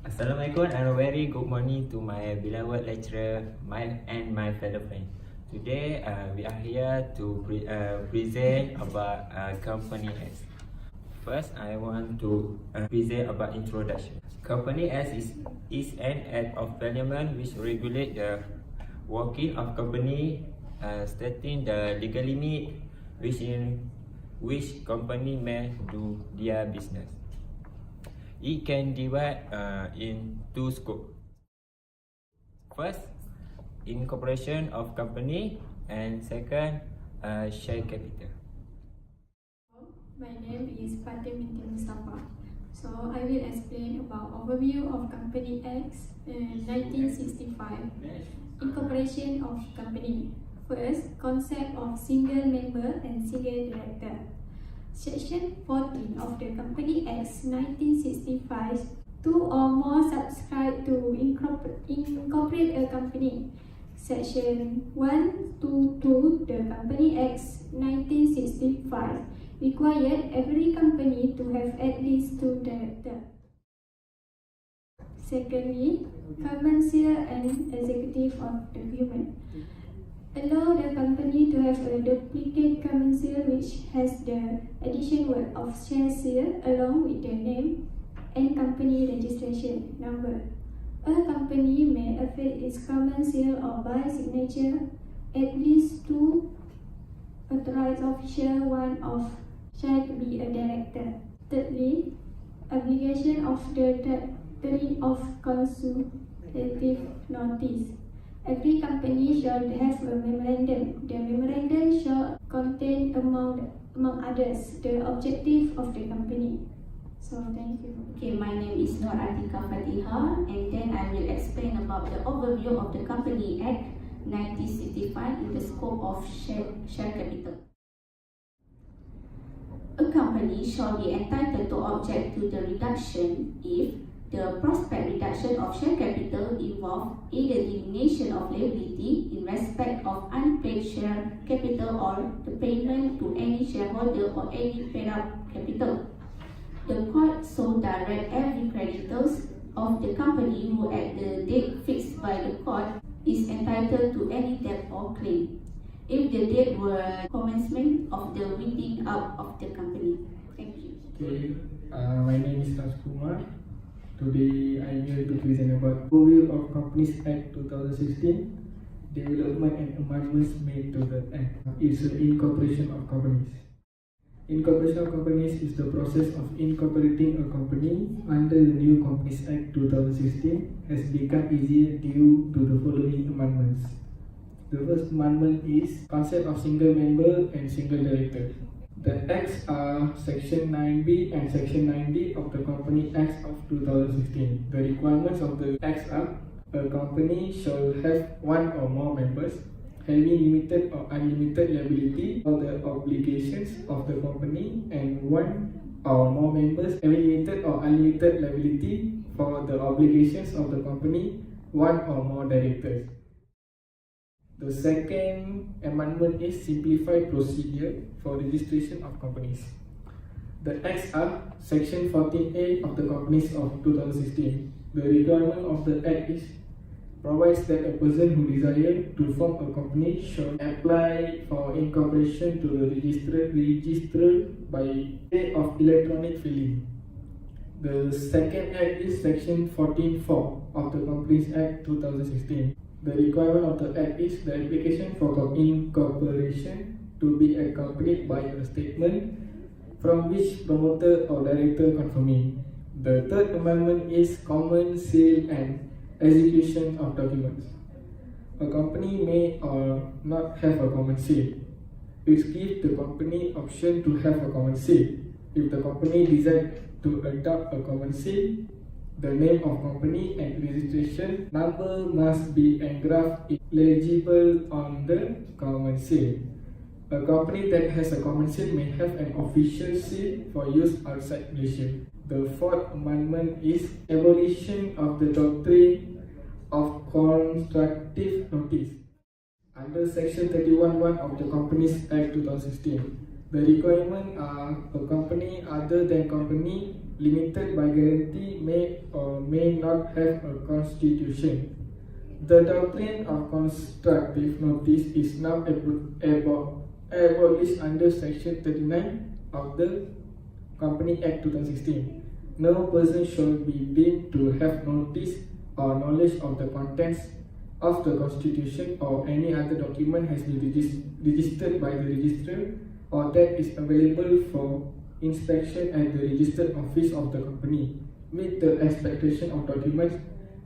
Assalamualaikum and a very good morning to my beloved lecturer and my fellow friends. Today we are here to present about Company X. First, I want to present about introduction. Company X is an act of parliament which regulates the working of company, stating the legal limit within which company may do their business. It can divide in two scopes. First, incorporation of company, and second, share capital. My name is Fatim Binti Mustafa. So I will explain about overview of Company X 1965. Incorporation of company. First, concept of single member and single director. Section 14 of the Company Act 1965, two or more subscribe to incorporate a company. Section 122 the Company Act 1965 required every company to have at least two directors. Secondly, commercial and executive of document. Allow the company to have a duplicate common seal which has the addition word of share seal along with the name and company registration number. A company may affect its common seal or by signature at least two authorized officials, one of shall be a director. Thirdly, obligation of the tendering of consultative notice. Every company shall have a memorandum. The memorandum shall contain, among others, the objective of the company. So, thank you. Okay, my name is Nur Atika Fatiha, and then I will explain about the overview of the Company Act 1965 in the scope of share capital. A company shall be entitled to object to the reduction if the prospect reduction of share capital involves either elimination of liability in respect of unpaid share capital or the payment to any shareholder or any paid-up capital. The court so direct every creditors of the company who at the date fixed by the court is entitled to any debt or claim, if the date were commencement of the winding up of the company. Thank you. Okay, my name is Raj Kumar. Today I am here to present about overview of Companies Act 2016, development and amendments made to the Act. It's an incorporation of companies. Incorporation of companies is the process of incorporating a company under the new Companies Act 2016 has become easier due to the following amendments. The first amendment is concept of single member and single director. The acts are Section 9B and Section 9D of the Company Acts of 2016. The requirements of the acts are: a company shall have one or more members having limited or unlimited liability for the obligations of the company, and one or more members having limited or unlimited liability for the obligations of the company, one or more directors. The second amendment is simplified procedure for registration of companies. The acts are Section 14A of the Companies of 2016. The requirement of the act is provides that a person who desires to form a company should apply for incorporation to the registrar by way of electronic filing. The second act is Section 14(4) of the Companies Act 2016. The requirement of the act is the application for incorporation to be accompanied by a statement from which promoter or director confirming. The third amendment is common sale and execution of documents. A company may or not have a common sale, which gives the company option to have a common sale. If the company decides to adopt a common sale, the name of company and registration number must be engraved legible on the common seal. A company that has a common seal may have an official seal for use outside Malaysia. The fourth amendment is abolition of the doctrine of constructive notice. Under Section 31(1) of the Companies Act 2016, the requirements are: a company other than company limited by guarantee, may or may not have a constitution. The doctrine of constructive notice is now abolished under Section 39 of the Company Act 2016. No person shall be deemed to have notice or knowledge of the contents of the Constitution or any other document has been registered by the registrar or that is available for inspection at the registered office of the company, with the expectation of documents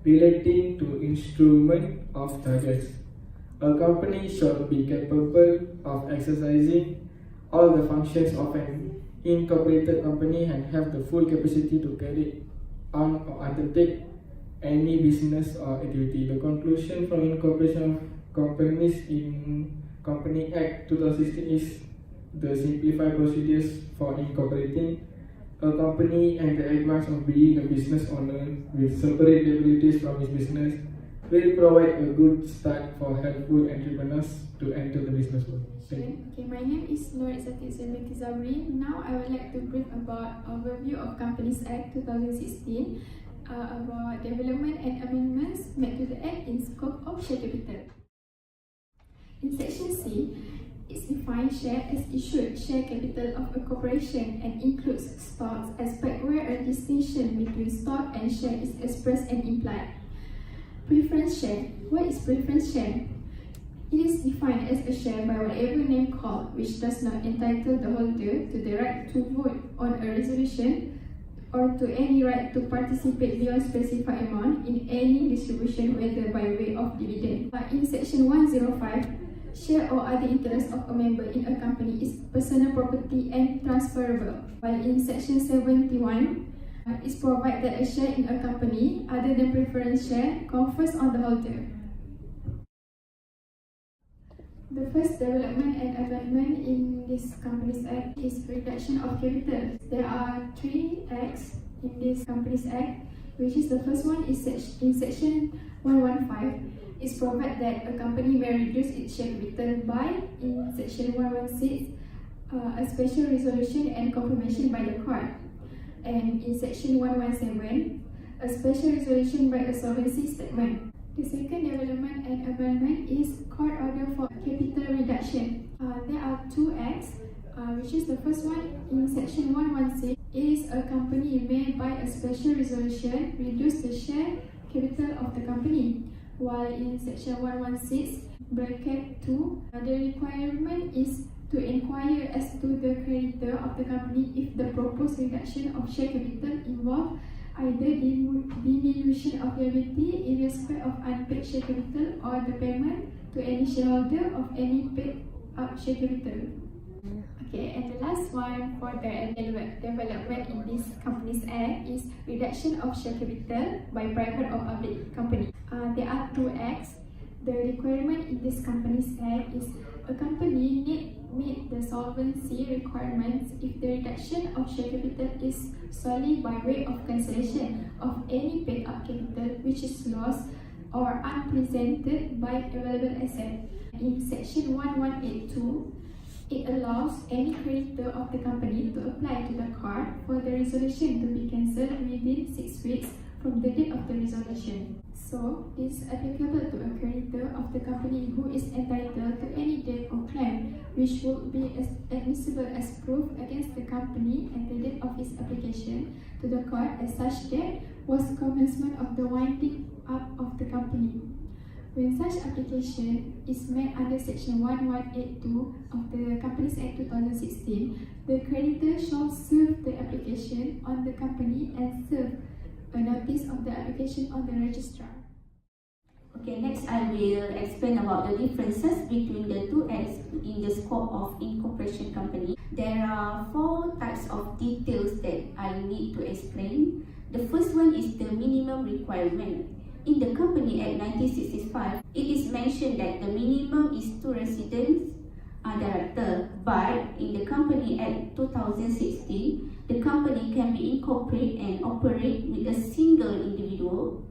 relating to instrument of charges. A company shall be capable of exercising all the functions of an incorporated company and have the full capacity to carry on or undertake any business or activity. The conclusion from incorporation of companies in Company Act 2016 is the simplified procedures for incorporating a company and the advance of being a business owner with separate liabilities from his business will provide a good start for helpful entrepreneurs to enter the business world. Thank you. Okay, my name is Nur Izzati Zulmiki Zabri. Now I would like to brief about overview of Companies Act 2016, about development and amendments made to the Act in scope of share capital. In Section C, it defines share as issued share capital of a corporation and includes stocks aspect where a distinction between stock and share is expressed and implied. Preference share. What is preference share? It is defined as a share by whatever name called, which does not entitle the holder to the right to vote on a resolution or to any right to participate beyond specified amount in any distribution, whether by way of dividend. But in Section 105, share or other interest of a member in a company is personal property and transferable. While in Section 71, it's provided that a share in a company other than preference share confers on the holder. The first development and amendment in this Companies Act is reduction of capital. There are 3 acts in this Companies Act, which is the first one is in Section 115. It's provided that a company may reduce its share capital by, in Section 116, a special resolution and confirmation by the court. And in Section 117, a special resolution by a solvency statement. The second development and amendment is Court Order for Capital Reduction. There are 2 acts, which is the first one in Section 116. It is a company may by a special resolution reduce the share capital of the company. While in Section 116, bracket 2, the requirement is to inquire as to the creditor of the company if the proposed reduction of share capital involve either diminution of liability in respect of unpaid share capital or the payment to any shareholder of any paid up share capital. Okay, and the last one for the development in this Companies Act is reduction of share capital by private or public company. There are 2 acts. The requirement in this Companies Act is a company need meet the solvency requirements if the reduction of share capital is solely by way of cancellation of any paid up capital which is lost or unrepresented by available asset. In Section 1182, it allows any creditor of the company to apply to the court for the resolution to be cancelled within 6 weeks from the date of the resolution. So, it is applicable to a creditor of the company who is entitled to any debt or claim which would be admissible as proof against the company at the date of its application to the court as such debt was commencement of the winding up of the company. When such application is made under Section 1182 of the Companies Act 2016, the creditor shall serve the application on the company and serve a notice of the application on the registrar. Okay, next I will explain about the differences between the 2 acts in the scope of incorporation company. There are 4 types of details that I need to explain. The first one is the minimum requirement. In the Company Act 1965, it is mentioned that the minimum is 2 residents director, but in the Company Act 2016, the company can be incorporated and operate with a single individual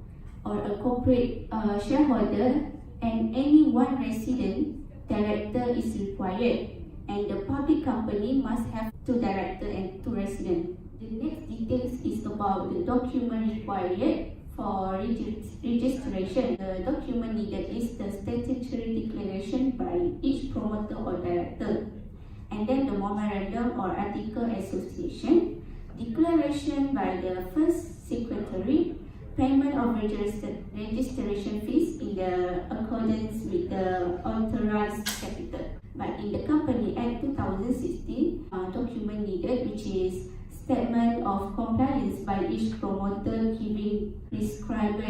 or a corporate shareholder, and any 1 resident director is required, and the public company must have 2 directors and 2 residents. The The next details is about the document required for registration. The document needed is the statutory declaration by each promoter or director, and then the memorandum or article association, declaration by the first secretary, payment of registration fees in the accordance with the authorized capital. But in the Company Act 2016, document needed, which is statement of compliance by each promoter giving prescribed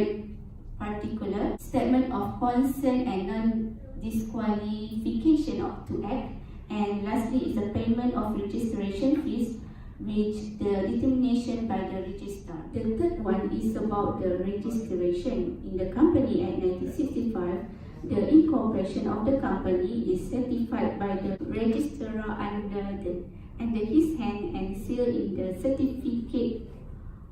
particular, statement of concern and non-disqualification to act, and lastly is the payment of registration fees, which the determination by the registrar. The third one is about the registration. In the Company Act 1965, the incorporation of the company is certified by the registrar under his hand and sealed in the certificate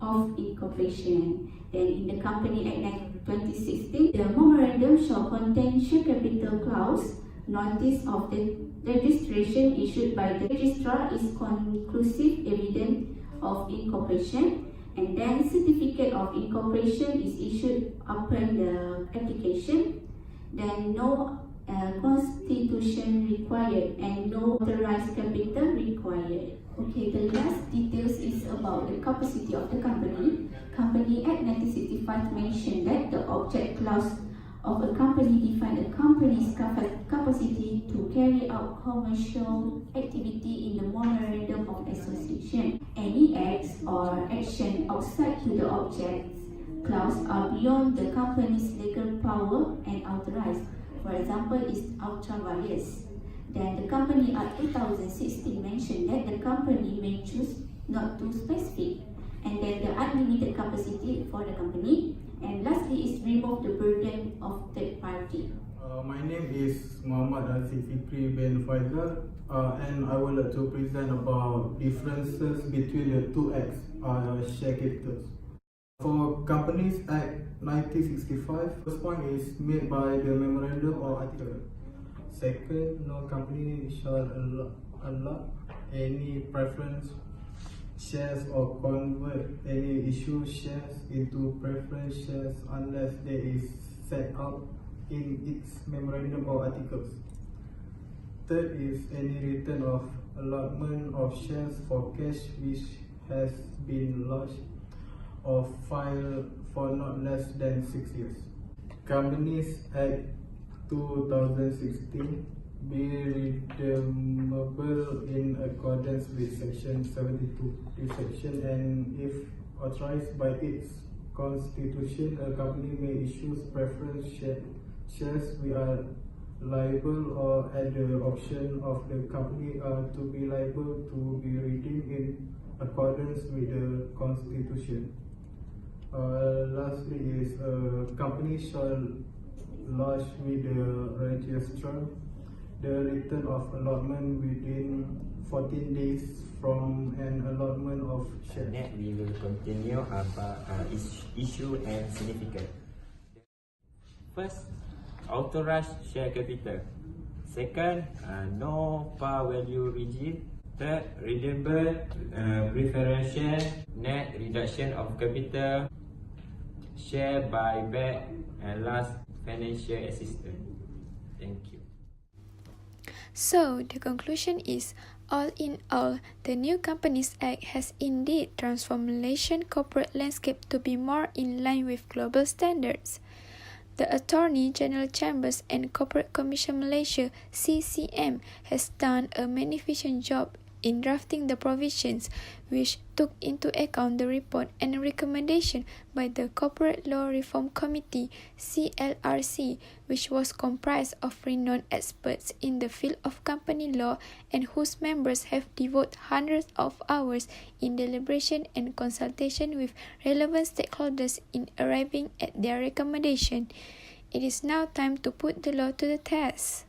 of incorporation. Then in the Company Act 2016, the memorandum shall contain share capital clause. Notice of the registration issued by the registrar is conclusive evidence of incorporation, and then certificate of incorporation is issued upon the application. Then no constitution required and no authorized capital required. Okay, the last details is about the capacity of the company. Company Act 1965 mentioned that the object clause of a company define a company's capacity to carry out commercial activity in the memorandum of association. Any acts or action outside to the object clause are beyond the company's legal power and authorized. For example, is ultra vires. Then the Company Act 2016 mentioned that the company may choose not to specific, and then the unlimited capacity for the company. And lastly is remove the burden of third party. My name is Muhammad Aziz Fikri bin Faizal, and I would like to present about differences between the two acts, share capitals. For Companies Act 1965, first point is made by the memorandum or article. Second, no company shall allot any preference shares or convert any issued shares into preference shares unless there is set out in its memorandum or articles. Third is any return of allotment of shares for cash which has been lodged or filed for not less than 6 years. Companies Act 2016 be redeemable in accordance with Section 72 this section, and if authorized by its constitution, a company may issue preference shares which are liable or at the option of the company to be liable to be redeemed in accordance with the constitution. Lastly is a company shall lodge with the registrar the return of allotment within 14 days from an allotment of shares. Next, we will continue about issue and significance. First, authorized share capital. Second, no par value regime. Third, redeemable preference share. Next, reduction of capital, share buyback, and last, financial assistance. Thank you. So, the conclusion is, all in all, the new Companies Act has indeed transformed Malaysian corporate landscape to be more in line with global standards. The Attorney General Chambers and Corporate Commission Malaysia (CCM) has done a magnificent job in drafting the provisions, which took into account the report and recommendation by the Corporate Law Reform Committee (CLRC), which was comprised of renowned experts in the field of company law and whose members have devoted hundreds of hours in deliberation and consultation with relevant stakeholders in arriving at their recommendation. It is now time to put the law to the test.